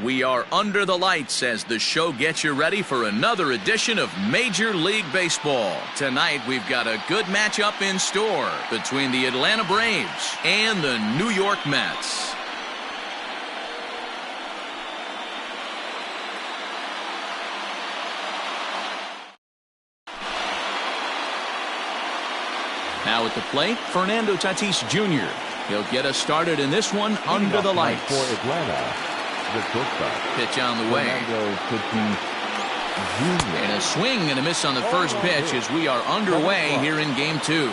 We are under the lights as the show gets you ready for another edition of Major League Baseball. Tonight, we've got a good matchup in store between the Atlanta Braves and the New York Mets. Now at the plate, Fernando Tatis Jr. He'll get us started in this one under the lights. For Atlanta, the shortstop. Pitch on the way. And a swing and a miss on the first pitch as we are underway here in game two.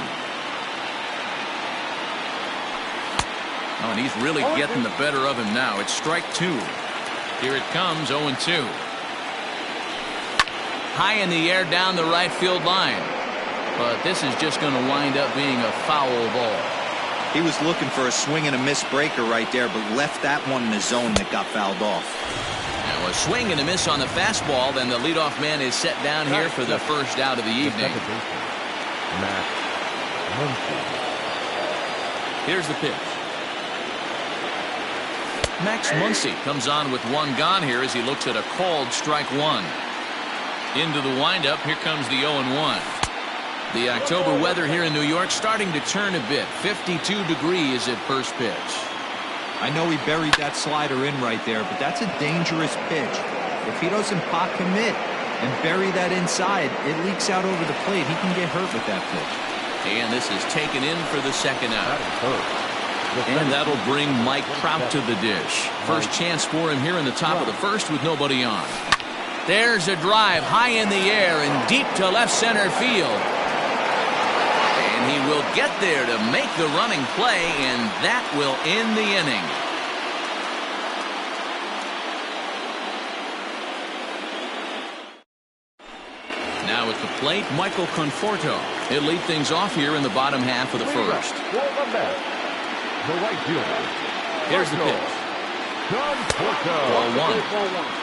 Oh, and he's really getting the better of him now. It's strike two. Here it comes, 0-2. High in the air down the right field line. But this is just going to wind up being a foul ball. He was looking for a swing and a miss breaker right there, but left that one in the zone that got fouled off. Now a swing and a miss on the fastball, then the leadoff man is set down here for the first out of the evening. Here's the pitch. Max Muncy comes on with one gone here as he looks at a called strike one. Into the windup, here comes the 0-1. The October weather here in New York starting to turn a bit. 52 degrees at first pitch. I know he buried that slider in right there, but that's a dangerous pitch. If he doesn't pot commit and bury that inside, it leaks out over the plate. He can get hurt with that pitch. And this is taken in for the second out. And that'll bring Mike Trout to the dish. First chance for him here in the top of the first with nobody on. There's a drive high in the air and deep to left center field. And he will get there to make the running play, and that will end the inning. Now at the plate, Michael Conforto. He'll lead things off here in the bottom half of the first. Here's the pitch. Ball 1.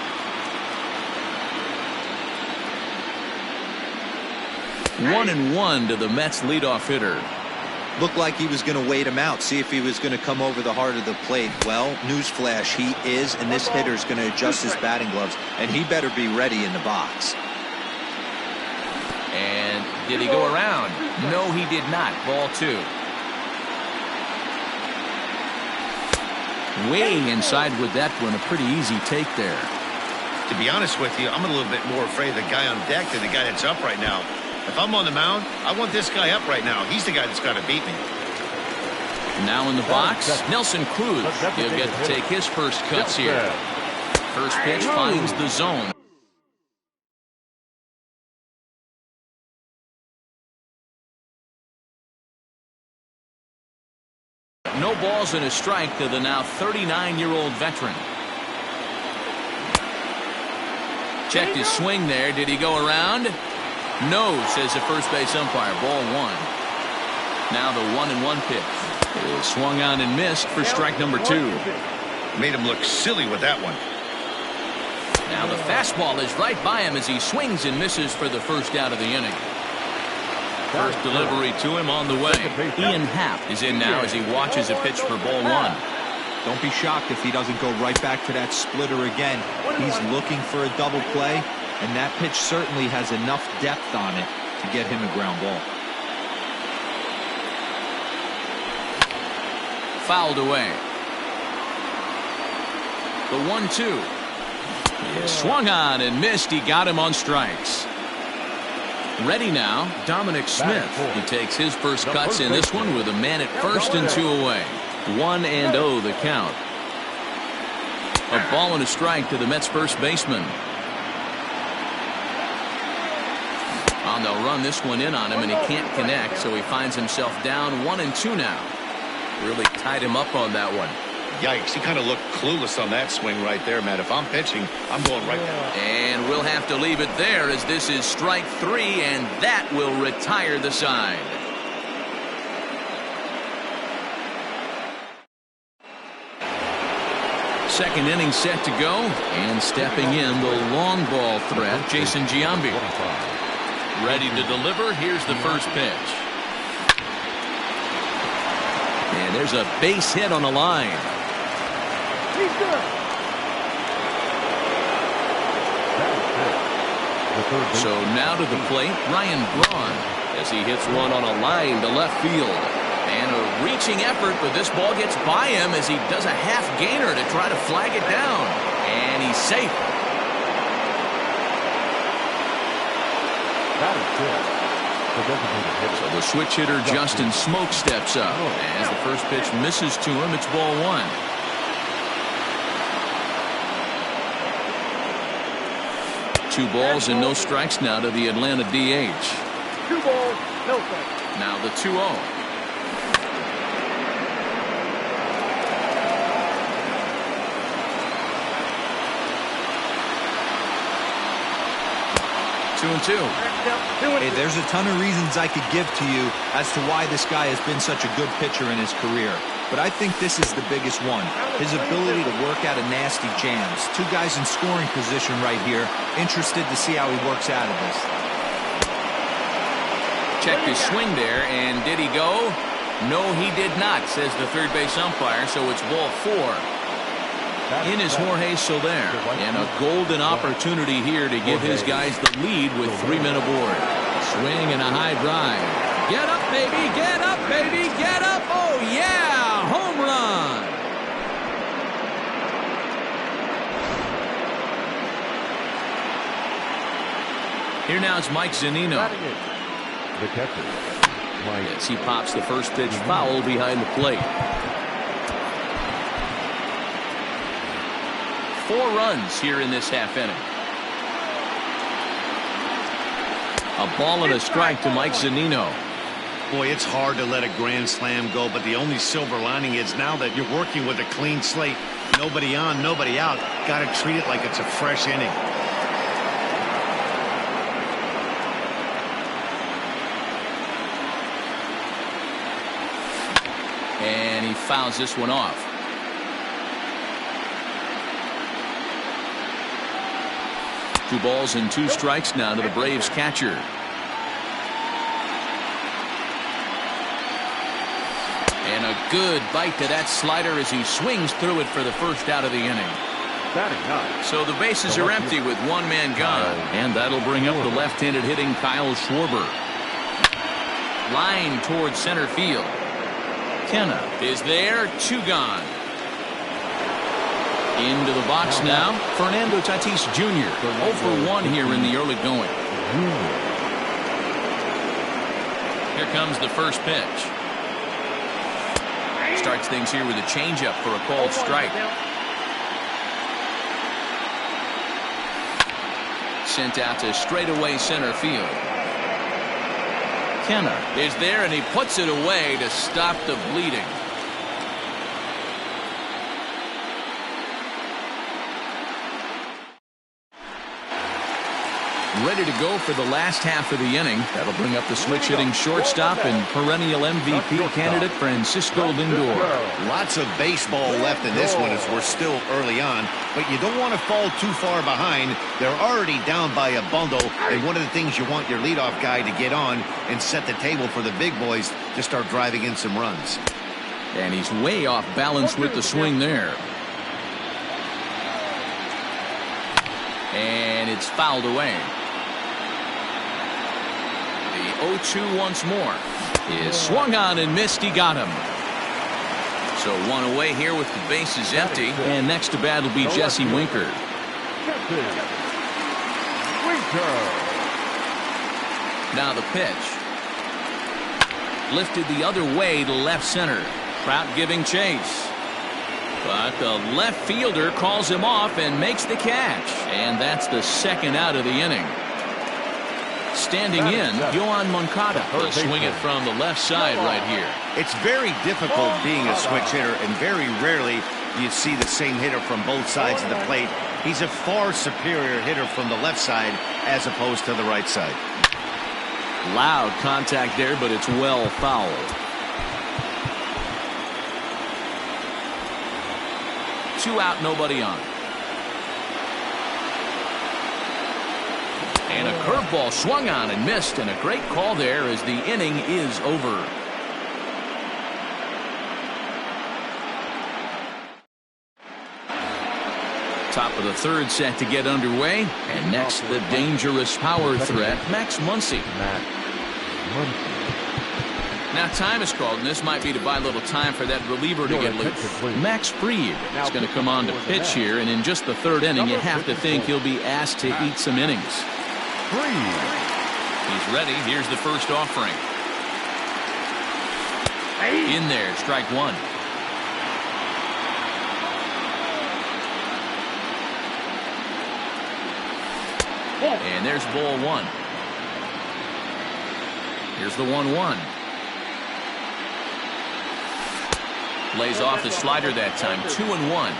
1-1 to the Mets leadoff hitter. Looked like he was going to wait him out, see if he was going to come over the heart of the plate. Well, newsflash, he is, and this hitter's going to adjust his batting gloves, and he better be ready in the box. And did he go around? No, he did not. Ball 2. Way inside with that one. A pretty easy take there. To be honest with you, I'm a little bit more afraid of the guy on deck than the guy that's up right now. If I'm on the mound, I want this guy up right now. He's the guy that's got to beat me. Now in the box, Nelson Cruz. He'll get to take his first cuts here. First pitch finds the zone. No balls and a strike to the now 39-year-old veteran. Checked his swing there. Did he go around? No, says the first base umpire. Ball 1. Now the 1-1 pitch. It was swung on and missed for strike number 2. Made him look silly with that one. Now the fastball is right by him as he swings and misses for the first out of the inning. First delivery to him on the way. Ian Happ is in now as he watches a pitch for ball 1. Don't be shocked if he doesn't go right back to that splitter again. He's looking for a double play, and that pitch certainly has enough depth on it to get him a ground ball. Fouled away. The 1-2. Swung on and missed. He got him on strikes. Ready now, Dominic Smith. He takes his first cuts in this one with a man at first and 2 away. 1-0 the count. A ball and a strike to the Mets first baseman. And they'll run this one in on him, and he can't connect, so he finds himself down 1-2 now. Really tied him up on that one. Yikes, he kind of looked clueless on that swing right there, man. If I'm pitching, I'm going right down. And we'll have to leave it there as this is strike 3, and that will retire the side. Second inning set to go, and stepping in the long ball threat, Jason Giambi. Ready to deliver. Here's the first pitch. And there's a base hit on the line. So now to the plate, Ryan Braun, as he hits one on a line to left field. And a reaching effort, but this ball gets by him as he does a half gainer to try to flag it down. And he's safe. That is good. So the switch hitter Justin Smoke steps up. As the first pitch misses to him, it's ball one. Two balls and no strikes now to the Atlanta DH. 2 balls, no strikes. Now the 2-0. 2-2. Hey, there's a ton of reasons I could give to you as to why this guy has been such a good pitcher in his career. But I think this is the biggest one. His ability to work out of nasty jams. Two guys in scoring position right here. Interested to see how he works out of this. Checked his swing there, and did he go? No, he did not, says the third base umpire, so it's ball 4. In is Jorge Soler, and a golden opportunity here to give his guys the lead with 3 men aboard. Swing and a high drive. Get up, baby! Get up, baby! Get up! Oh, yeah! Home run! Here now is Mike Zunino. The catcher, Mike. As he pops the first pitch foul behind the plate. 4 runs here in this half inning. A ball and a strike to Mike Zunino. Boy, it's hard to let a grand slam go, but the only silver lining is now that you're working with a clean slate, nobody on, nobody out, got to treat it like it's a fresh inning. And he fouls this one off. Two balls and 2 strikes now to the Braves catcher. And a good bite to that slider as he swings through it for the first out of the inning. So the bases are empty with 1 man gone. And that'll bring up the left-handed hitting Kyle Schwarber. Line towards center field. Kenna is there, 2 gone. Into the box now, Fernando Tatis Jr. 0 for 1 here in the early going. Here comes the first pitch. Starts things here with a changeup for a called strike. Sent out to straightaway center field. Kenna is there, and he puts it away to stop the bleeding. Ready to go for the last half of the inning. That'll bring up the switch-hitting shortstop and perennial MVP candidate Francisco Lindor. Lots of baseball left in this one as we're still early on, but you don't want to fall too far behind. They're already down by a bundle, and one of the things you want your leadoff guy to get on and set the table for the big boys to start driving in some runs. And he's way off balance with the swing there. And it's fouled away. The 0-2 once more is swung on and missed. He got him. So 1 away here with the bases empty. And next to bat will be Jesse Winker. Now the pitch. Lifted the other way to left center. Trout giving chase. But the left fielder calls him off and makes the catch. And that's the second out of the inning. Standing in, Yohan Moncada will swing it from the left side right here. It's very difficult being a switch hitter, and very rarely do you see the same hitter from both sides of the plate. He's a far superior hitter from the left side as opposed to the right side. Loud contact there, but it's well fouled. 2 out, nobody on. And a curveball swung on and missed, and a great call there as the inning is over. Top of the third set to get underway. And next, the dangerous power threat, Max Muncy. Now time is called, and this might be to buy a little time for that reliever to get loose. Max Fried is going to come on to pitch here, and in just the third inning, you have to think he'll be asked to eat some innings. He's ready. Here's the first offering. In there, strike one. And there's ball one. Here's the 1-1. Lays off the slider that time. 2-1.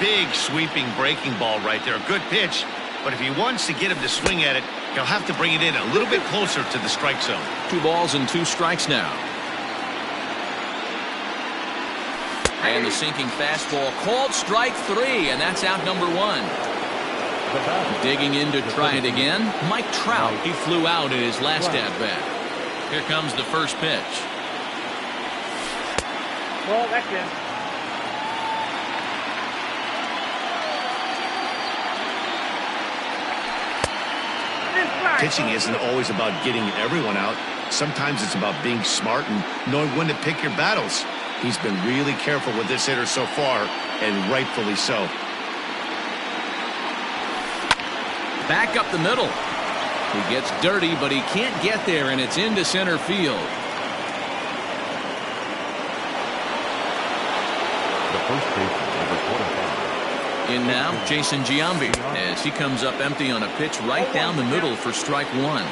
Big sweeping breaking ball right there. A good pitch. But if he wants to get him to swing at it, he'll have to bring it in a little bit closer to the strike zone. 2 balls and 2 strikes now. And the sinking fastball called strike 3, and that's out number 1. Digging in to try it again, Mike Trout. He flew out in his last at-bat. Here comes the first pitch. Well, that's in. Pitching isn't always about getting everyone out. Sometimes it's about being smart and knowing when to pick your battles. He's been really careful with this hitter so far, and rightfully so. Back up the middle. He gets dirty, but he can't get there, and it's into center field. The first baseman, number 25. In now, Jason Giambi, as he comes up empty on a pitch right down the middle for strike 1.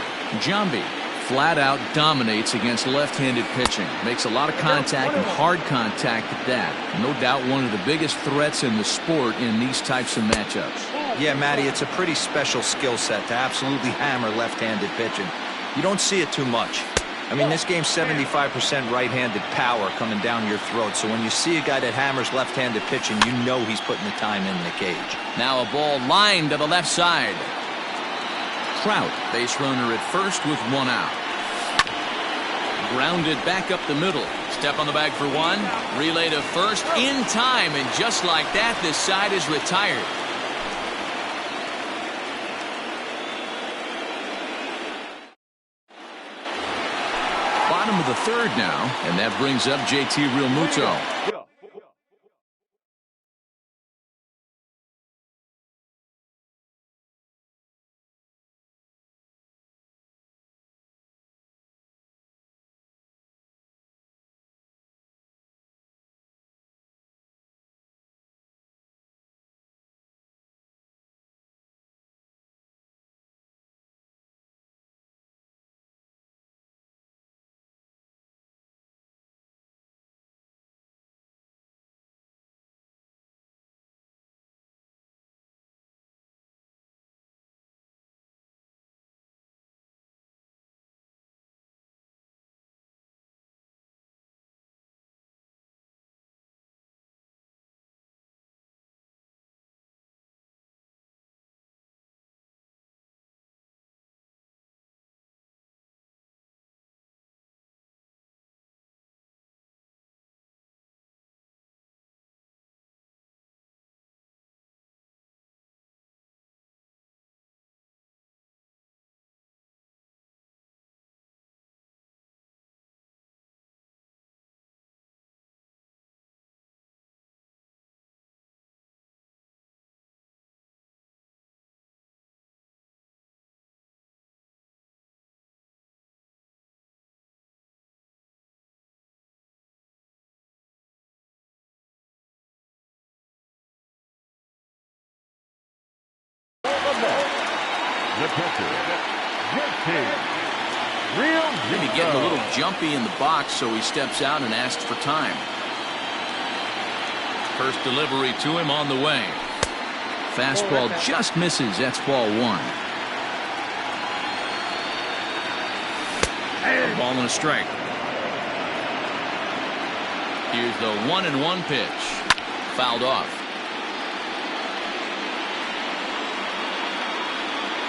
Giambi flat out dominates against left-handed pitching. Makes a lot of contact and hard contact at that. No doubt one of the biggest threats in the sport in these types of matchups. Yeah, Matty, it's a pretty special skill set to absolutely hammer left-handed pitching. You don't see it too much. I mean, this game's 75% right-handed power coming down your throat, so when you see a guy that hammers left-handed pitching, you know he's putting the time in the cage. Now a ball lined to the left side. Trout, base runner at first with 1 out. Grounded back up the middle. Step on the bag for 1. Relay to first in time, and just like that, this side is retired. Bottom of the third now, and that brings up JT Realmuto. The pitcher, Maybe getting a little jumpy in the box, so he steps out and asks for time. First delivery to him on the way. Fastball just misses. That's ball 1. A ball and a strike. Here's the 1-1 pitch. Fouled off.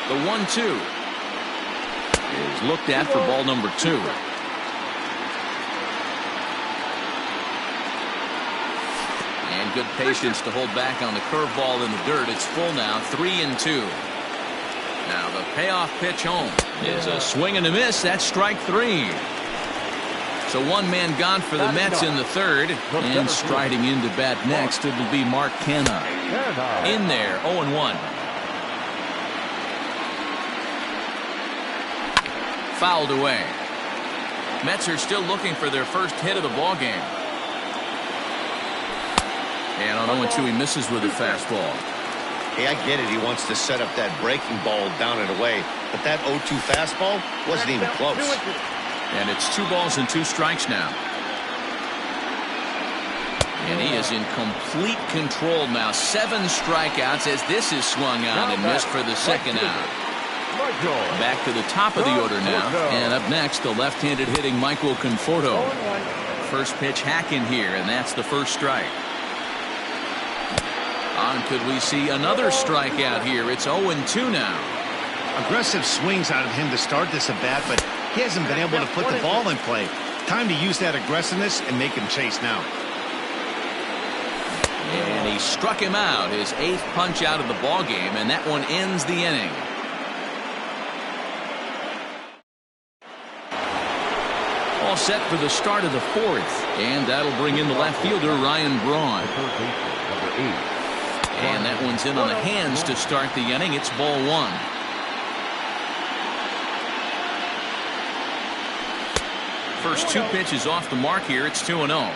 The 1-2 is looked at for ball number 2. And And good patience to hold back on the curveball in the dirt. It's full now, 3-2. Now the payoff pitch home is a swing and a miss. That's strike 3. So one man gone for the Mets in the third. And striding into bat next, it'll be Mark Canha. In there, 0-1. Fouled away. Mets are still looking for their first hit of the ball game. And on 0-2, he misses with a fastball. Hey, I get it. He wants to set up that breaking ball down and away. But that 0-2 fastball wasn't even close. And it's 2 balls and 2 strikes now. And he is in complete control now. 7 strikeouts as this is swung on and missed for the second out. Back to the top of the order now. And up next, the left-handed hitting Michael Conforto. First pitch hacking here, and that's the first strike. On could we see another strikeout here? It's 0-2 now. Aggressive swings out of him to start this at bat, but he hasn't been able to put the ball in play. Time to use that aggressiveness and make him chase now. And he struck him out, his 8th punch out of the ball game, and that one ends the inning. All set for the start of the 4th, and that'll bring in the left fielder Ryan Braun. And that one's in on the hands to start the inning. It's ball 1. First 2 pitches off the mark here. It's 2-0.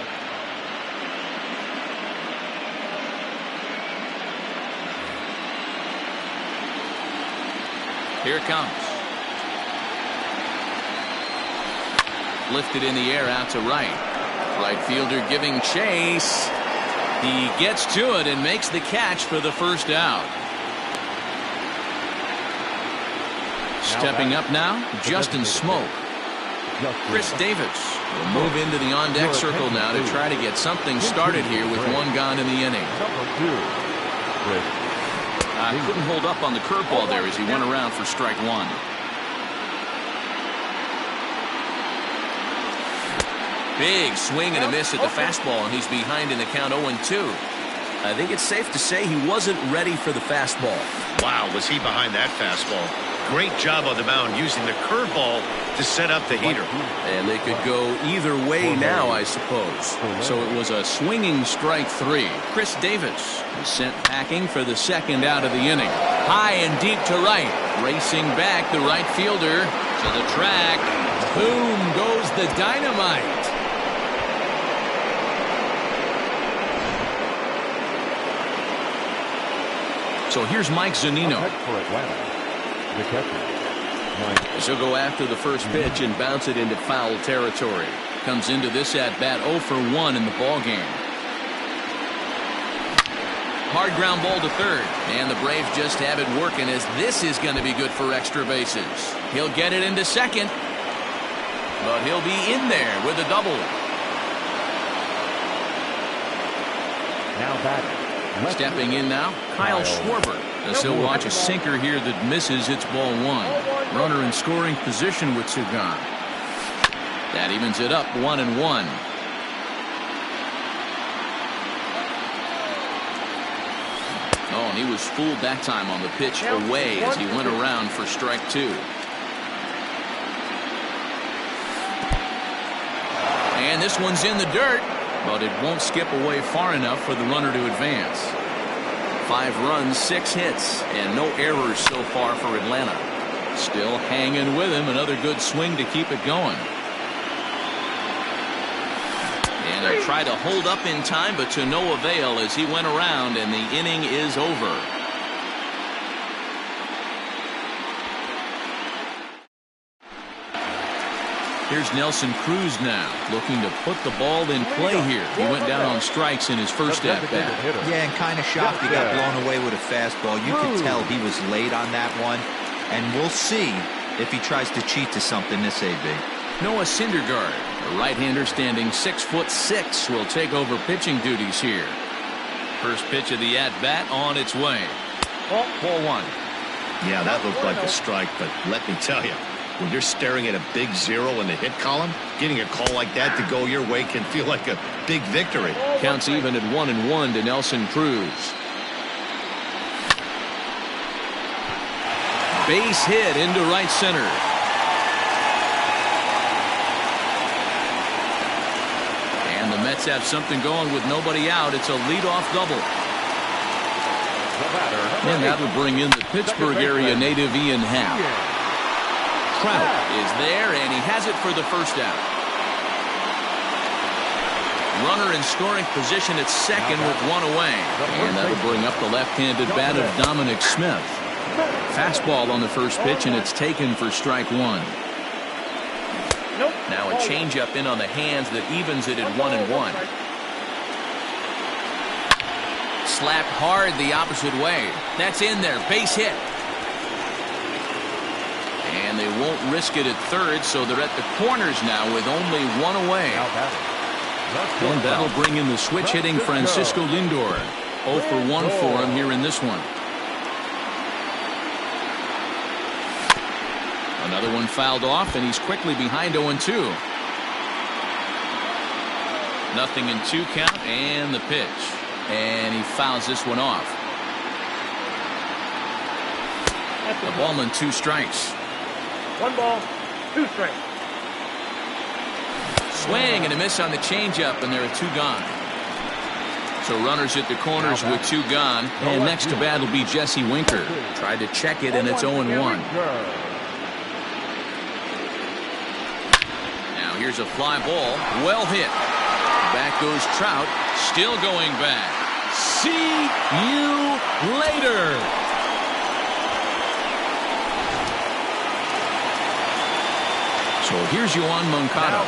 Here it comes. Lifted in the air out to right. Right fielder giving chase. He gets to it and makes the catch for the first out. Stepping up now, Justin Smoke. Chris Davis will move into the on-deck circle now to try to get something started here with 1 gone in the inning. Couldn't hold up on the curveball there as he went around for strike 1. Big swing and a miss at the fastball, and he's behind in the count 0-2. I think it's safe to say he wasn't ready for the fastball. Wow, was he behind that fastball. Great job on the mound using the curveball to set up the heater. And they could go either way now, I suppose. So it was a swinging strike 3. Chris Davis is sent packing for the second out of the inning. High and deep to right. Racing back the right fielder to the track. Boom goes the dynamite. So here's Mike Zunino. He'll go after the first pitch and bounce it into foul territory. Comes into this at bat 0 for 1 in the ball game. Hard ground ball to third, and the Braves just have it working as this is going to be good for extra bases. He'll get it into second, but he'll be in there with a double. Now batting. Stepping in now, Kyle Schwarber. As he'll watch a sinker here that misses. It's ball 1. Runner in scoring position with 2 gone. That evens it up 1-1. Oh, and he was fooled that time on the pitch away as he went around for strike 2. And this one's in the dirt, but it won't skip away far enough for the runner to advance. 5 runs, 6 hits, and no errors so far for Atlanta. Still hanging with him. Another good swing to keep it going. And he'll try to hold up in time, but to no avail as he went around, and the inning is over. Here's Nelson Cruz now, looking to put the ball in play here. He went down on strikes in his first at-bat. Yeah, and kind of shocked he got blown away with a fastball. You could tell he was late on that one, and we'll see if he tries to cheat to something this AB. Noah Syndergaard, a right-hander standing 6'6", will take over pitching duties here. First pitch of the at-bat on its way. Ball 1. Yeah, that looked like a strike, but let me tell you, When you're staring at a big 0 in the hit column, getting a call like that to go your way can feel like a big victory. Counts even at 1-1 to Nelson Cruz. Base hit into right center. And the Mets have something going with nobody out. It's a leadoff double. And that will bring in the Pittsburgh area native Ian Happ. Trout is there, and he has it for the first out. Runner in scoring position at second with one away. And that'll bring up the left-handed bat of Dominic Smith. Fastball on the first pitch, and it's taken for strike one. Now a changeup in on the hands that evens it at 1-1. Slapped hard the opposite way. That's in there. Base hit. And they won't risk it at third, so they're at the corners now with only one away. And that'll bring in the switch-hitting Francisco Lindor. 0 for 1 for him here in this one. Another one fouled off, and he's quickly behind 0-2. Nothing in 2 count, and the pitch. And he fouls this one off. The ball and 2 strikes. 1 ball, 2 strikes. Swing and a miss on the changeup, and there are 2 gone. So runners at the corners with 2 gone. And next to bat will be Jesse Winker. Tried to check it, and it's 0-1. Now here's a fly ball. Well hit. Back goes Trout. Still going back. See you later. So here's Yoan Moncada.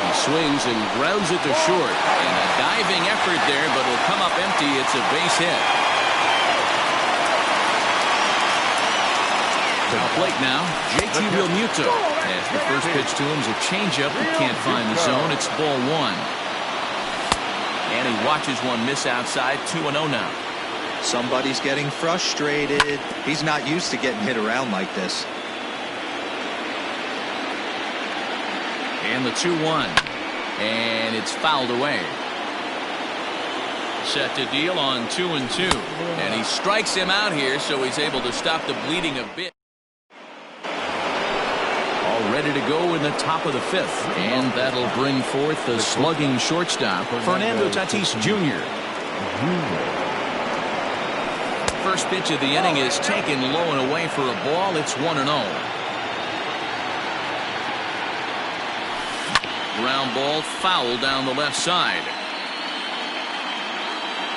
He swings and grounds it to short. And a diving effort there, but it'll come up empty. It's a base hit. To the plate now, JT Realmuto. As the first pitch to him is a changeup that can't find the zone. It's ball 1. And he watches one miss outside. 2-0 now. Somebody's getting frustrated. He's not used to getting hit around like this. And the 2-1. And it's fouled away. Set to deal on 2-2. And he strikes him out here, so he's able to stop the bleeding a bit. All ready to go in the top of the 5th. And that'll bring forth the slugging shortstop, Fernando Tatis Jr. First pitch of the inning is taken low and away for a ball. It's 1-0. Ground ball foul down the left side.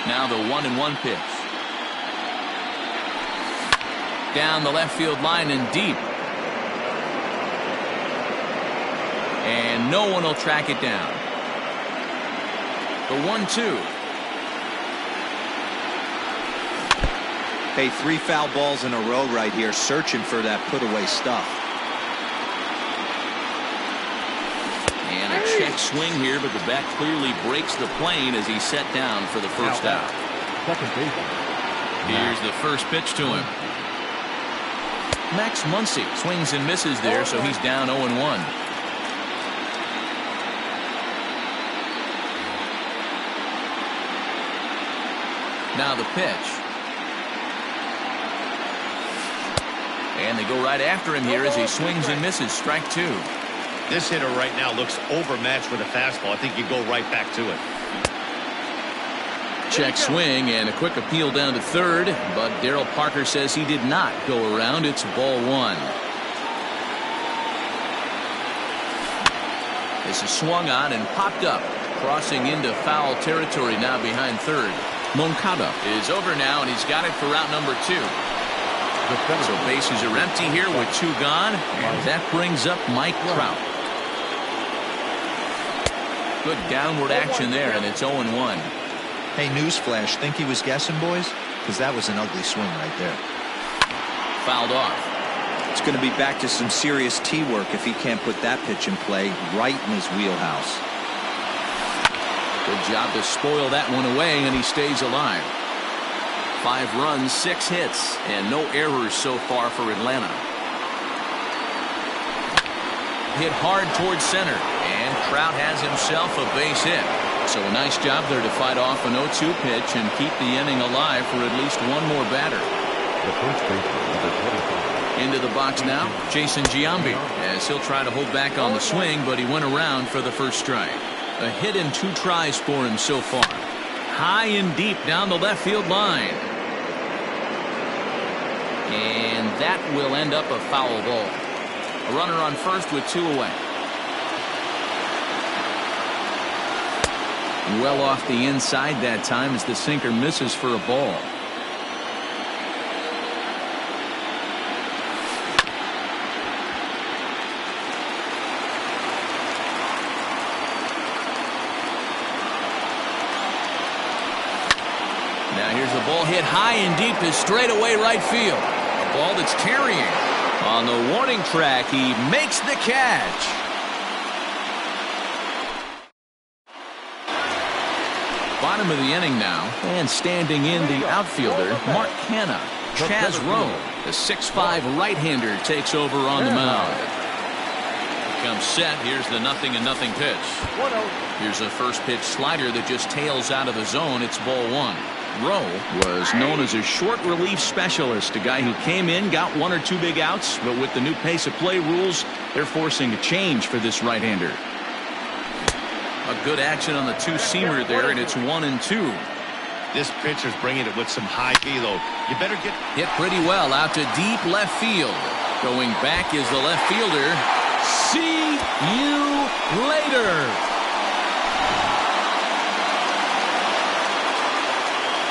Now the 1-1 pitch. Down the left field line and deep. And no one will track it down. The 1-2. Hey, 3 foul balls in a row right here, searching for that put-away stuff. And a check swing here, but the bat clearly breaks the plane as he's set down for the first out. Here's the first pitch to him. Max Muncy swings and misses there, so he's down 0-1. Now the pitch. And they go right after him here as he swings and misses. Strike 2. This hitter right now looks overmatched with a fastball. I think you go right back to it. Check swing and a quick appeal down to third, but Darryl Parker says he did not go around. It's ball 1. This is swung on and popped up, crossing into foul territory now behind third. Moncada is over now, and he's got it for route number 2. So bases are empty here with 2 gone, and that brings up Mike Trout. Good downward action there, and it's 0-1. Hey, newsflash, think he was guessing, boys? Because that was an ugly swing right there. Fouled off. It's going to be back to some serious tee work if he can't put that pitch in play right in his wheelhouse. Good job to spoil that one away, and he stays alive. 5 runs, 6 hits, and no errors so far for Atlanta. Hit hard towards center, and Trout has himself a base hit. So a nice job there to fight off an 0-2 pitch and keep the inning alive for at least one more batter. The first baseman, number 25. Into the box now, Jason Giambi, as he'll try to hold back on the swing, but he went around for the first strike. A hit and 2 tries for him so far. High and deep down the left field line. And that will end up a foul ball. A runner on first with 2 away. Well off the inside that time as the sinker misses for a ball. Now here's the ball hit high and deep to straightaway right field. A ball that's carrying. On the warning track, he makes the catch. Bottom of the inning now, and standing in the outfielder, Mark Canha. Chaz Rowe, the 6'5" right-hander, takes over on the mound. Comes set. Here's the 0-0 pitch. Here's a first pitch slider that just tails out of the zone. It's ball 1. Rowe was known as a short relief specialist, a guy who came in, got 1 or 2 big outs, but with the new pace of play rules, they're forcing a change for this right-hander. A good action on the 2-seamer there, and it's 1-2. This pitcher's bringing it with some high velo. You better get hit pretty well out to deep left field. Going back is the left fielder. See you later.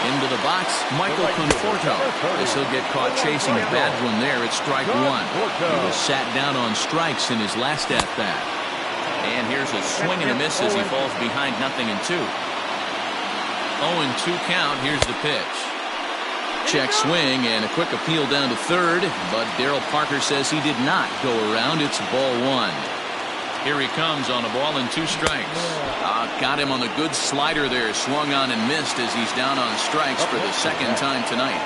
Into the box, Michael Conforto. As he'll get caught chasing a bad one there at strike 1. He was sat down on strikes in his last at-bat. And here's a swing and a miss as he falls behind 0-2. 0-2 count. Here's the pitch. Check swing and a quick appeal down to third, but Darryl Parker says he did not go around. It's ball 1. Here he comes on a ball and 2 strikes. Got him on the good slider there. Swung on and missed as he's down on strikes for the 2nd time tonight.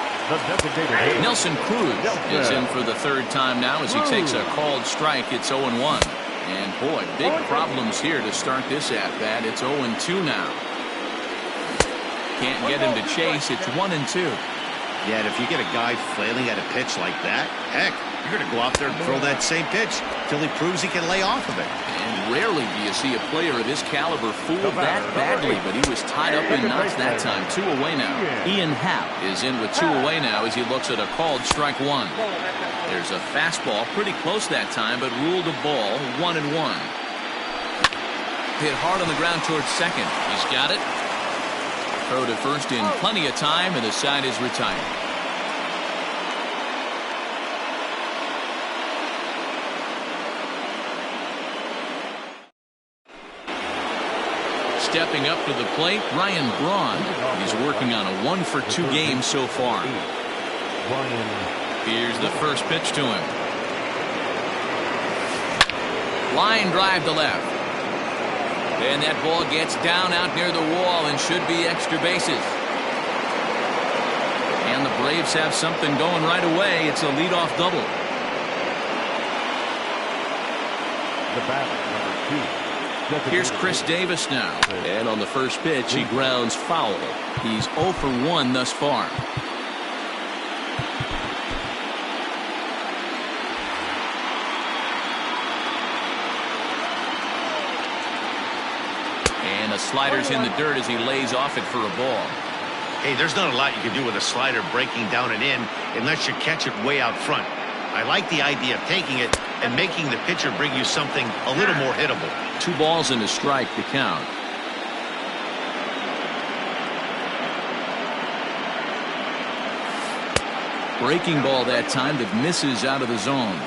Nelson Cruz is in for the 3rd time now as he takes a called strike. It's 0-1. And boy, big problems here to start this at-bat. It's 0-2 now. Can't get him to chase. It's 1-2. Yeah, and if you get a guy flailing at a pitch like that, heck, you're going to go out there and throw that same pitch till he proves he can lay off of it. And rarely do you see a player of this caliber fooled that badly, but he was tied up in knots that time. 2 away now. Ian Happ is in with 2 away now as he looks at a called strike 1. There's a fastball pretty close that time, but ruled a ball. 1-1. Hit hard on the ground towards second. He's got it. Throw to first in plenty of time, and the side is retired. Stepping up to the plate, Ryan Braun. He's working on a 1-for-2 game so far. Here's the first pitch to him. Line drive to left. And that ball gets down out near the wall and should be extra bases. And the Braves have something going right away. It's a leadoff double. The batter, number 2. Here's Chris Davis now. And on the first pitch, he grounds foul. He's 0 for 1 thus far. And the slider's in the dirt as he lays off it for a ball. Hey, there's not a lot you can do with a slider breaking down and in unless you catch it way out front. I like the idea of taking it and making the pitcher bring you something a little more hittable. 2 balls and a strike to count. Breaking ball that time that misses out of the zone.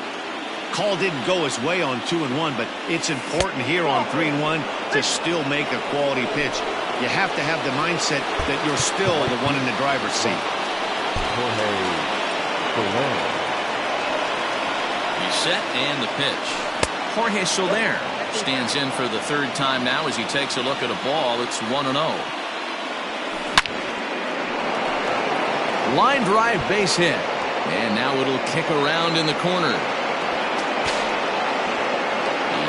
Call didn't go his way on 2-1, but it's important here on 3-1 to still make a quality pitch. You have to have the mindset that you're still the one in the driver's seat. He's set and the pitch. Jorge Soler stands in for the 3rd time now as he takes a look at a ball. It's 1-0. Line drive, base hit. And now it'll kick around in the corner.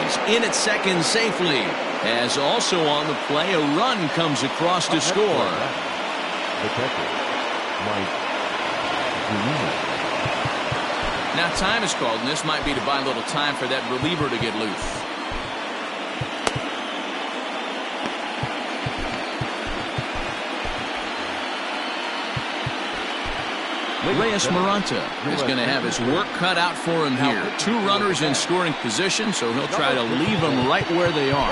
He's in at second safely. As also on the play, a run comes across to score. The catcher, Mike. Now time is called, and this might be to buy a little time for that reliever to get loose. Reyes Maranta is going to have his work cut out for him here. 2 runners in scoring position, so he'll try to leave them right where they are.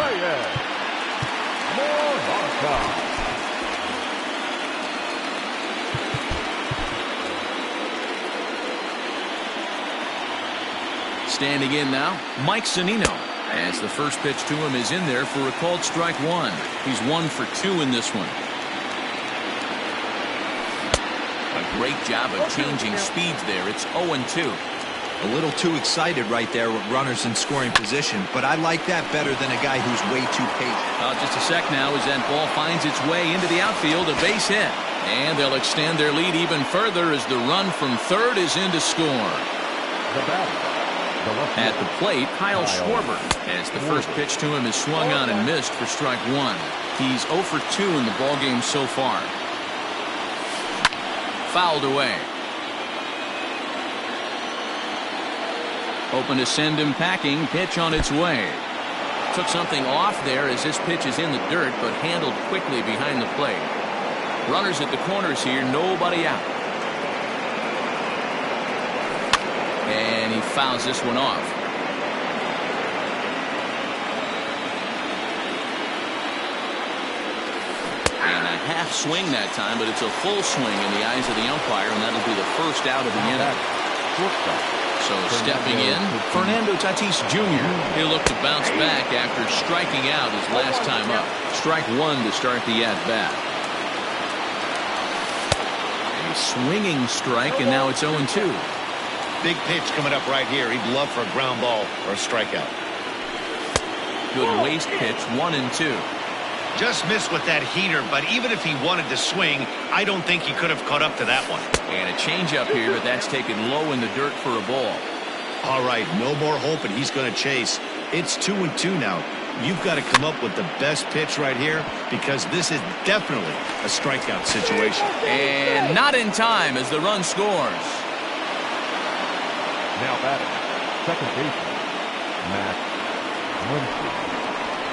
Standing in now, Mike Zunino, as the first pitch to him is in there for a called strike 1. He's 1 for 2 in this one. Great job of changing speeds there. It's 0-2. A little too excited right there with runners in scoring position, but I like that better than a guy who's way too patient. Just a sec now as that ball finds its way into the outfield, a base hit. And they'll extend their lead even further as the run from third is in to score. At the plate, Kyle Schwarber, as the first pitch to him is swung on and missed for strike 1. He's 0 for 2 in the ballgame so far. Fouled away. Open to send him packing. Pitch on its way. Took something off there as this pitch is in the dirt, but handled quickly behind the plate. Runners at the corners here, nobody out. And he fouls this one off. And a half swing that time, but it's a full swing in the eyes of the umpire, and that'll be the first out of the inning. So stepping in, Fernando Tatis Jr. He'll look to bounce back after striking out his last time up. Strike 1 to start the at-bat. A swinging strike, and now it's 0-2. Big pitch coming up right here. He'd love for a ground ball or a strikeout. Good waist pitch, 1-2. Just missed with that heater, but even if he wanted to swing, I don't think he could have caught up to that one. And a changeup here, but that's taken low in the dirt for a ball. All right, no more hoping he's going to chase. It's 2-2 now. You've got to come up with the best pitch right here because this is definitely a strikeout situation. And not in time as the run scores. Now batting, second baseman, Max Muncy.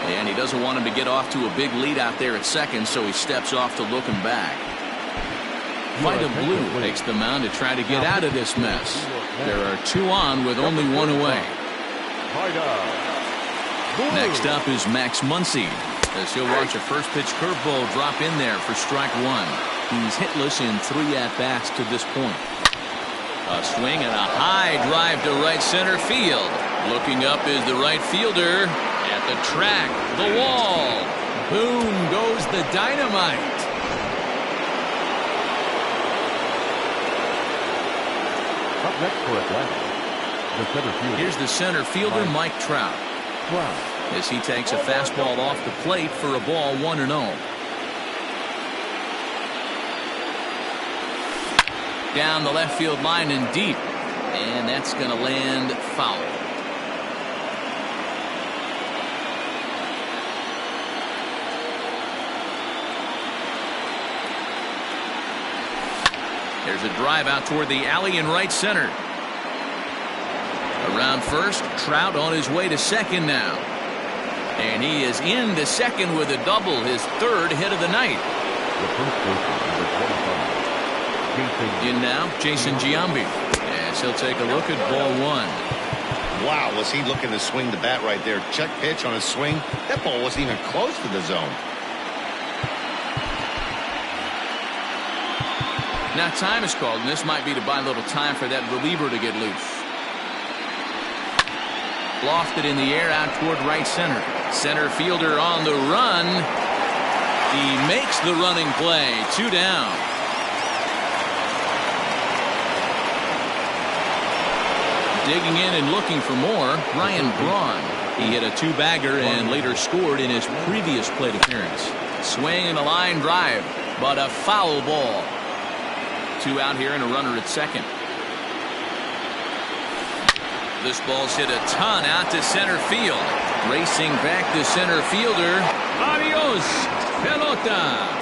And he doesn't want him to get off to a big lead out there at second, so he steps off to look him back. Vida Blue takes the mound to try to get out of this mess. There are 2 on with only 1 away. Next up is Max Muncy, as he'll watch a first pitch curveball drop in there for strike 1. He's hitless in 3 at-bats to this point. A swing and a high drive to right center field. Looking up is the right fielder. At the track, the wall. Boom goes the dynamite. Up next for Atlanta, the center fielder. Here's the center fielder, Mike Trout. As he takes a fastball off the plate for a ball, 1-0. Down the left field line and deep. And that's going to land foul. There's a drive out toward the alley in right center. Around first, Trout on his way to second now. And he is in to second with a double, his 3rd hit of the night. The first baseman, number 25, In now, Jason Giambi, as he'll take a look at ball 1. Wow, was he looking to swing the bat right there. Check pitch on his swing. That ball wasn't even close to the zone. Now time is called, and this might be to buy a little time for that reliever to get loose. Lofted in the air out toward right center. Center fielder on the run. He makes the running play. 2 down. Digging in and looking for more, Ryan Braun. He hit a 2-bagger and later scored in his previous plate appearance. Swing and a line drive, but a foul ball. Two out here and a runner at second. This ball's hit a ton out to center field. Racing back to center fielder. Adios, pelota.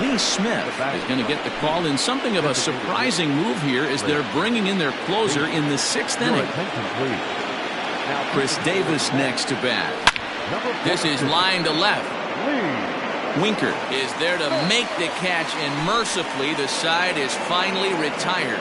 Lee Smith is going to get the call in something of a surprising move here as they're bringing in their closer in the 6th inning. Chris Davis next to bat. This is line to left. Winker is there to make the catch, and mercifully the side is finally retired.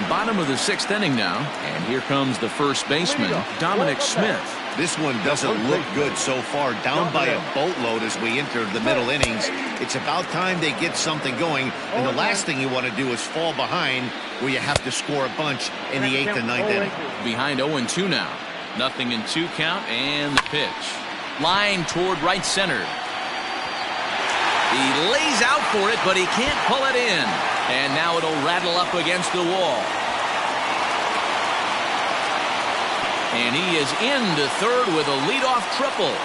Bottom of the 6th inning now, and here comes the first baseman, Dominic Smith. This one doesn't look good so far, down by a boatload as we enter the middle innings. It's about time they get something going, and the last thing you want to do is fall behind where you have to score a bunch in the 8th and 9th inning. Behind 0-2 now. Nothing in 2 count, and the pitch. Line toward right center. He lays out for it, but he can't pull it in. And now it'll rattle up against the wall. And he is into third with a leadoff triple.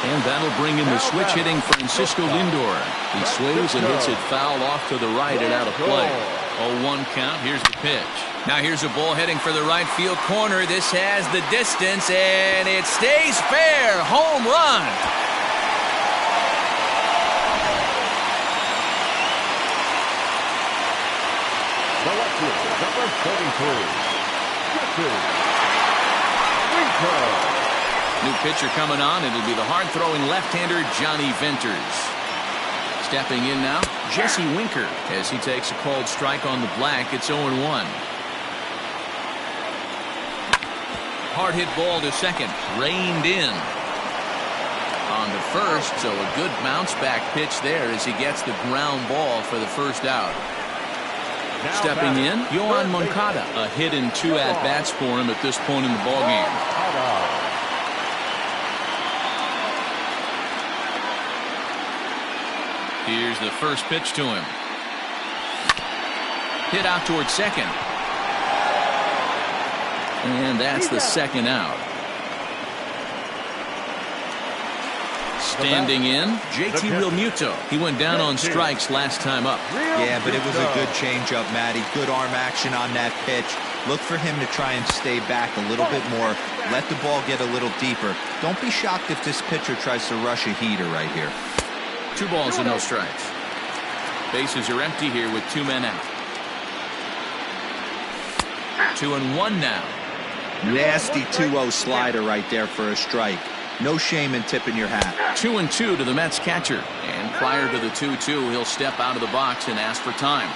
And that'll bring in the switch-hitting Francisco Lindor. He swings and hits it foul off to the right and out of play. 0-1 count. Here's the pitch. Now here's a ball heading for the right field corner. This has the distance, and it stays fair. Home run. Number 33. New pitcher coming on. It'll be the hard-throwing left-hander Johnny Venters. Stepping in now, Jesse Winker as he takes a called strike on the black. It's 0-1. Hard hit ball to second. Reined in. On to first, so a good bounce-back pitch there as he gets the ground ball for the first out. Stepping in, Yohan Moncada. A hit in 2 at-bats for him at this point in the ballgame. Here's the first pitch to him. Hit out towards second. And that's the second out. Standing in, JT Realmuto. He went down on strikes last time up. Yeah, but it was a good changeup, Matty. Good arm action on that pitch. Look for him to try and stay back a little bit more. Let the ball get a little deeper. Don't be shocked if this pitcher tries to rush a heater right here. 2 balls and no strikes. Bases are empty here with 2 men out. 2-1 now. Nasty 2-0 slider right there for a strike. No shame in tipping your hat. 2-2 to the Mets catcher. And prior to the 2-2, he'll step out of the box and ask for time.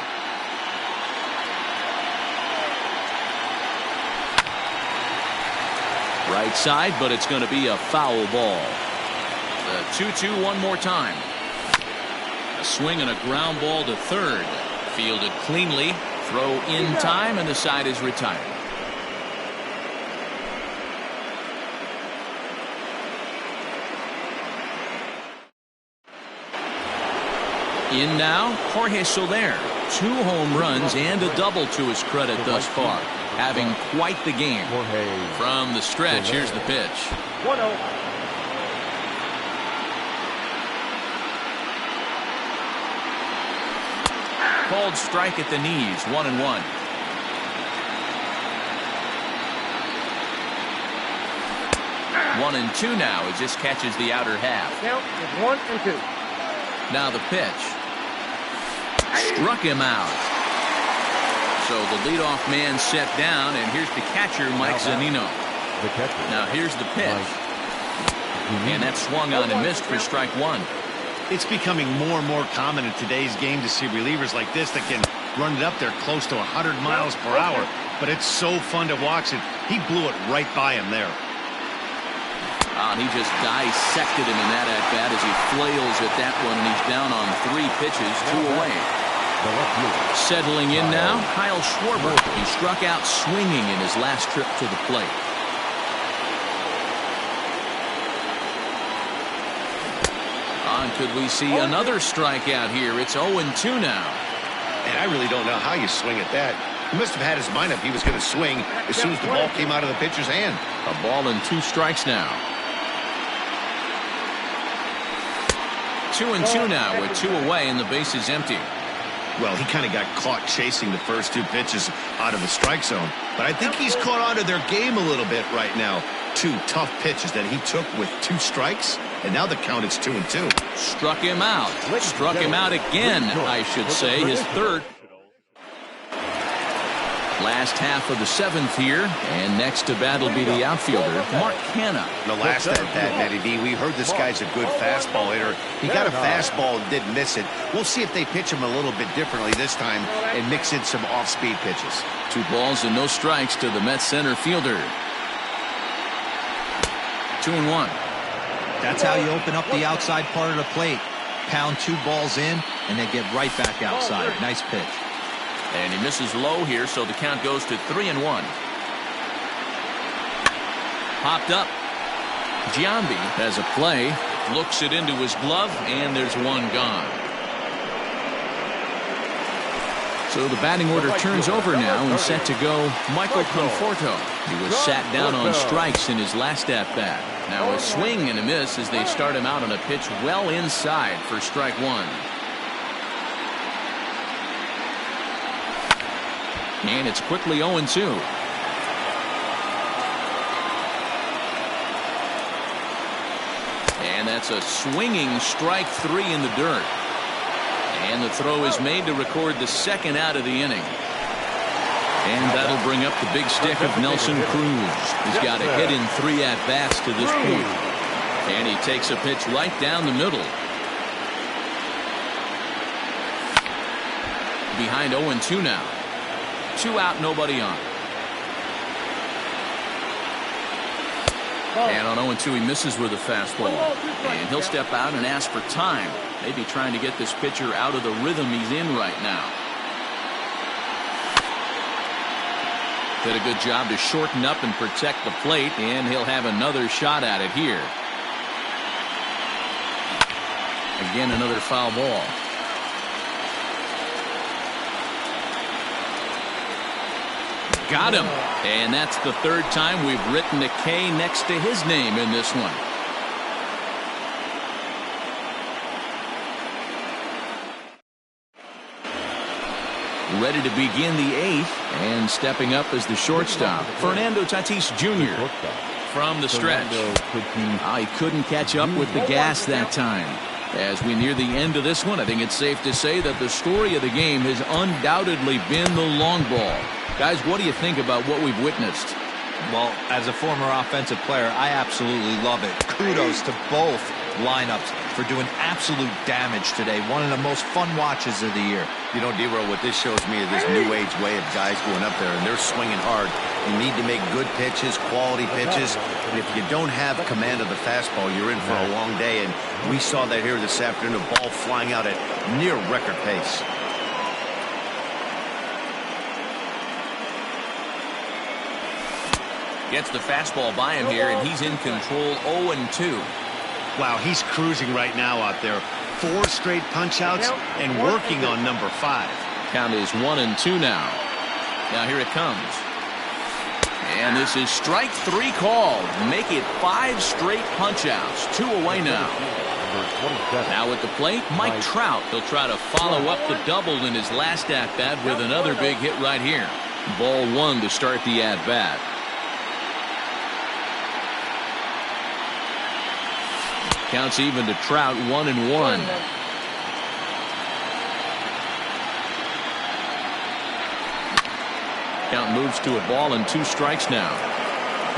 Right side, but it's going to be a foul ball. The 2-2 one more time. A swing and a ground ball to third. Fielded cleanly. Throw in time, and the side is retired. In now, Jorge Soler. 2 home runs and a double to his credit thus far. Having quite the game. From the stretch, here's the pitch. 1-0. Called strike at the knees, 1-1. One and two now as this catches the outer half. Count is 1-2. Now the pitch. Struck him out. So the leadoff man set down, and here's the catcher, Mike Zunino. Now here's the pitch. And that swung on and missed for strike 1. It's becoming more and more common in today's game to see relievers like this that can run it up there close to 100 miles per hour. But it's so fun to watch it. He blew it right by him there. And he just dissected him in that at-bat as he flails at that one, and he's down on 3 pitches, 2 away. Settling in now, Kyle Schwarber. He struck out swinging in his last trip to the plate. Could we see another strikeout here? It's 0-2 now. And I really don't know how you swing at that. He must have had his mind up he was going to swing as soon as the ball came out of the pitcher's hand. A ball and 2 strikes now. 2-2 now with 2 away and the base is empty. Well, he kind of got caught chasing the first 2 pitches out of the strike zone. But I think he's caught on to their game a little bit right now. 2 tough pitches that he took with 2 strikes. And now the count is 2-2. Struck him out. Struck him out again, I should say. His third. Last half of the 7th here, and next to bat will be the outfielder, Mark Hanna. The last at bat, Matty D, we heard this guy's a good fastball hitter. He got a fastball and did miss it. We'll see if they pitch him a little bit differently this time and mix in some off-speed pitches. 2 balls and no strikes to the Mets center fielder. 2-1. That's how you open up the outside part of the plate. Pound 2 balls in, and they get right back outside. Nice pitch. And he misses low here, so the count goes to 3-1. Popped up. Giambi has a play. Looks it into his glove, and there's 1 gone. So the batting order turns over now and set to go Michael Conforto. He was sat down on strikes in his last at-bat. Now a swing and a miss as they start him out on a pitch well inside for strike 1. And it's quickly 0-2. And that's a swinging strike 3 in the dirt. And the throw is made to record the 2nd out of the inning. And that'll bring up the big stick of Nelson Cruz. He's got a hit in 3 at-bats to this point. And he takes a pitch right down the middle. Behind 0-2 now. 2 out, nobody on. And on 0-2, he misses with a fastball. And he'll step out and ask for time. Maybe trying to get this pitcher out of the rhythm he's in right now. Did a good job to shorten up and protect the plate, and he'll have another shot at it here. Again, another foul ball. Got him. And that's the 3rd time we've written a K next to his name in this one. Ready to begin the 8th, and stepping up as the shortstop, Fernando Tatis Jr. from the stretch. He couldn't catch up with the gas that time. As we near the end of this one, I think it's safe to say that the story of the game has undoubtedly been the long ball. Guys, what do you think about what we've witnessed? Well, as a former offensive player, I absolutely love it. Kudos to both lineups for doing absolute damage today. One of the most fun watches of the year. You know, D-Row, what this shows me is this new age way of guys going up there, and they're swinging hard. You need to make good pitches, quality pitches, and if you don't have command of the fastball, you're in for a long day, and we saw that here this afternoon, a ball flying out at near record pace. Gets the fastball by him here, and he's in control. 0-2. Wow, he's cruising right now out there. 4 straight punch-outs and working on number 5. Count is 1-2 now. Now here it comes. And this is strike 3 called. Make it 5 straight punch-outs. 2 away now. Now at the plate, Mike Trout. He'll try to follow up the double in his last at-bat with another big hit right here. Ball 1 to start the at-bat. Counts even to Trout, 1-1. Count moves to a ball and 2 strikes now.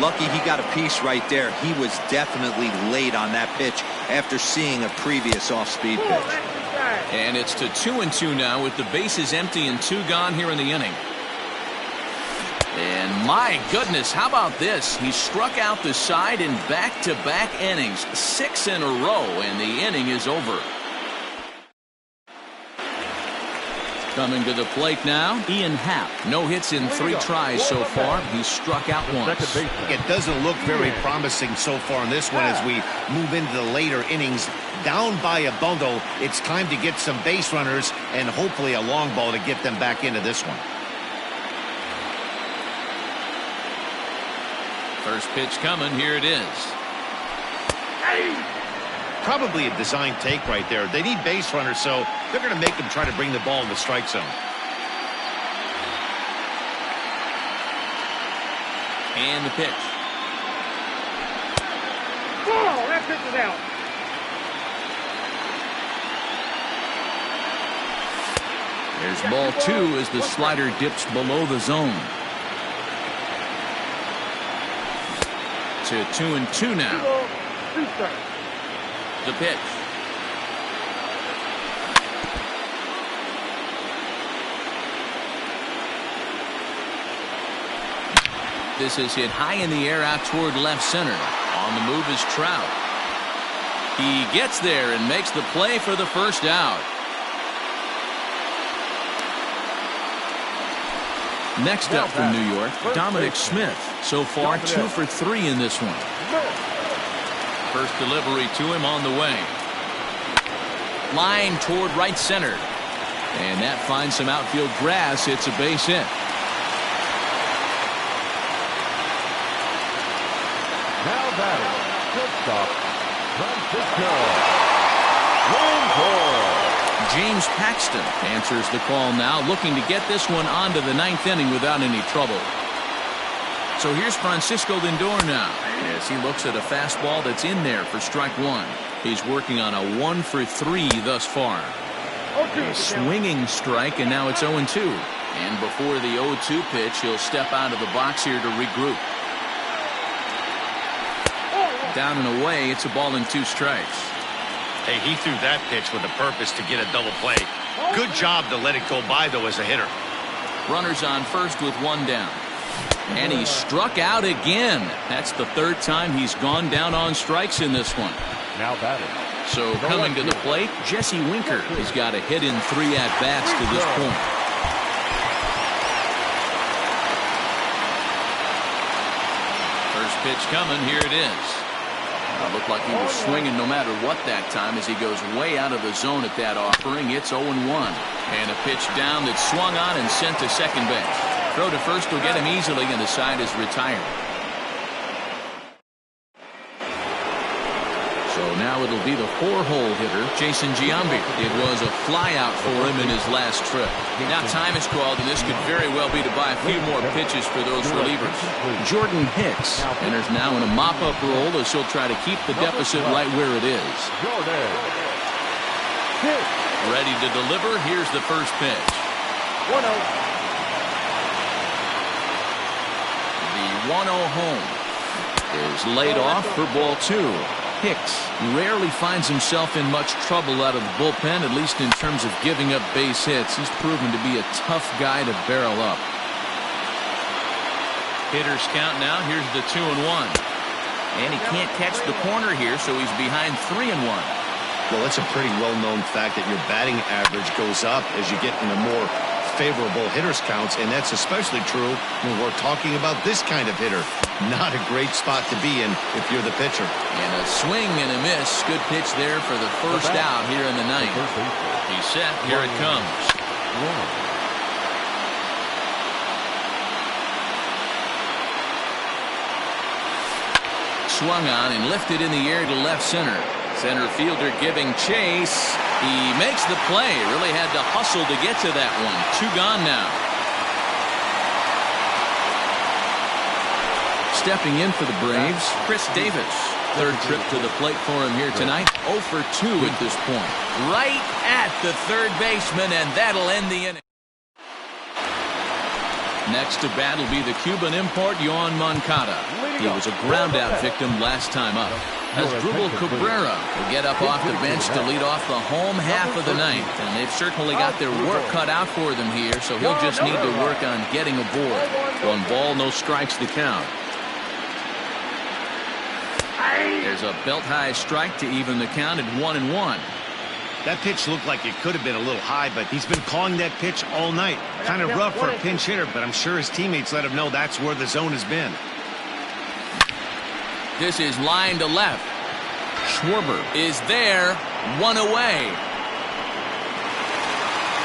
Lucky he got a piece right there. He was definitely late on that pitch after seeing a previous off-speed pitch. And it's to 2-2 now with the bases empty and 2 gone here in the inning. And my goodness, how about this? He struck out the side in back-to-back innings, 6 in a row, and the inning is over. Coming to the plate now, Ian Happ. No hits in 3 tries so far. He's struck out once. It doesn't look very promising so far in this one as we move into the later innings. Down by a bundle, it's time to get some base runners and hopefully a long ball to get them back into this one. First pitch coming. Here it is. Probably a design take right there. They need base runners, so they're going to make them try to bring the ball in the strike zone. And the pitch. Oh, that pitch is out. There's ball 2 as the slider dips below the zone. To 2-2 now. The pitch. This is hit high in the air out toward left center. On the move is Trout. He gets there and makes the play for the first out. Next up from New York, Dominic Smith. So far 2 for 3 in this one. First delivery to him on the way. Line toward right center. And that finds some outfield grass. It's a base hit. Now batting, shortstop, Francisco Lindor. James Paxton answers the call now, looking to get this one onto the 9th inning without any trouble. So here's Francisco Lindor now as he looks at a fastball that's in there for strike 1. He's working on a 1 for 3 thus far. A swinging strike, and now it's 0-2. And before the 0-2 pitch, he'll step out of the box here to regroup. Down and away, it's a ball and 2 strikes. Hey, he threw that pitch with a purpose to get a double play. Good job to let it go by, though, as a hitter. Runners on first with 1 down. And he struck out again. That's the 3rd time he's gone down on strikes in this one. Now batting. So coming to the plate, Jesse Winker. He's got a hit in 3 at-bats to this point. First pitch coming. Here it is. Looked like he was swinging no matter what that time as he goes way out of the zone at that offering. It's 0-1. And a pitch down that's swung on and sent to second base. Throw to first will get him easily, and the side is retired. So now it'll be the 4-hole hitter, Jason Giambi. It was a flyout for him in his last trip. Now time is called, and this could very well be to buy a few more pitches for those relievers. Jordan Hicks enters now in a mop-up role as he'll try to keep the deficit right where it is. Ready to deliver. Here's the first pitch. 1-0. The 1-0 home is laid off for ball 2. Hicks rarely finds himself in much trouble out of the bullpen, at least in terms of giving up base hits. He's proven to be a tough guy to barrel up. Hitters count now. Here's the 2-1. And he can't catch the corner here, so he's behind 3-1. Well, it's a pretty well-known fact that your batting average goes up as you get into more favorable hitters counts, and that's especially true when we're talking about this kind of hitter. Not a great spot to be in if you're the pitcher. And a swing and a miss. Good pitch there for the first out here in the 9th. He's set. Here it comes. Swung on and lifted in the air to left center. Center fielder giving chase. He makes the play. Really had to hustle to get to that one. 2 gone now. Stepping in for the Braves, Chris Davis. 3rd trip to the plate for him here tonight. 0 for 2 at this point. Right at the 3rd baseman, and that'll end the inning. Next to bat will be the Cuban import, Yohan Moncada. He was a ground-out victim last time up. Asdrubal Cabrera will get up off the bench to lead off the home half of the 9th. And they've certainly got their work cut out for them here, so he'll just need to work on getting aboard. 1 ball, no strikes to count. There's a belt-high strike to even the count at 1-1. That pitch looked like it could have been a little high, but he's been calling that pitch all night. Kind of rough for a pinch hitter, but I'm sure his teammates let him know that's where the zone has been. This is line to left. Schwarber is there, one away.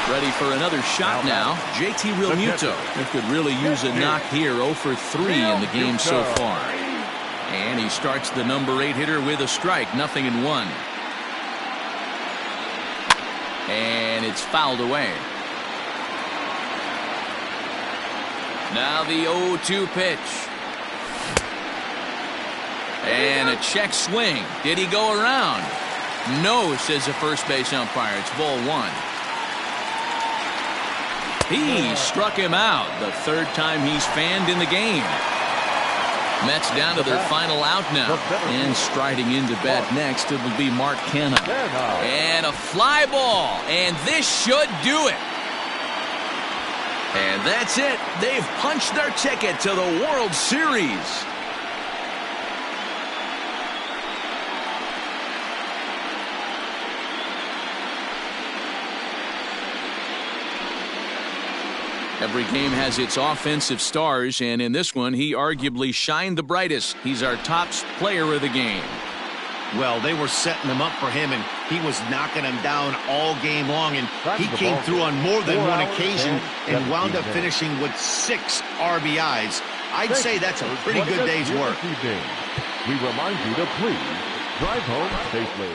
Ready for another shot now. JT Realmuto. He could really use a knock here. 0 for 3 in the game so far. And he starts the number 8 hitter with a strike. 0-1. And it's fouled away. Now the 0-2 pitch. And a check swing. Did he go around? No, says the first base umpire. It's ball 1. He struck him out. The third time he's fanned in the game. Mets down to their final out now. And striding into bat next, it will be Mark Canha. And a fly ball. And this should do it. And that's it. They've punched their ticket to the World Series. Every game has its offensive stars, and in this one, he arguably shined the brightest. He's our top player of the game. Well, they were setting him up for him, and he was knocking him down all game long, and he came through on more than one occasion and wound up finishing with 6 RBIs. I'd say that's a pretty good day's work. We remind you to please drive home safely.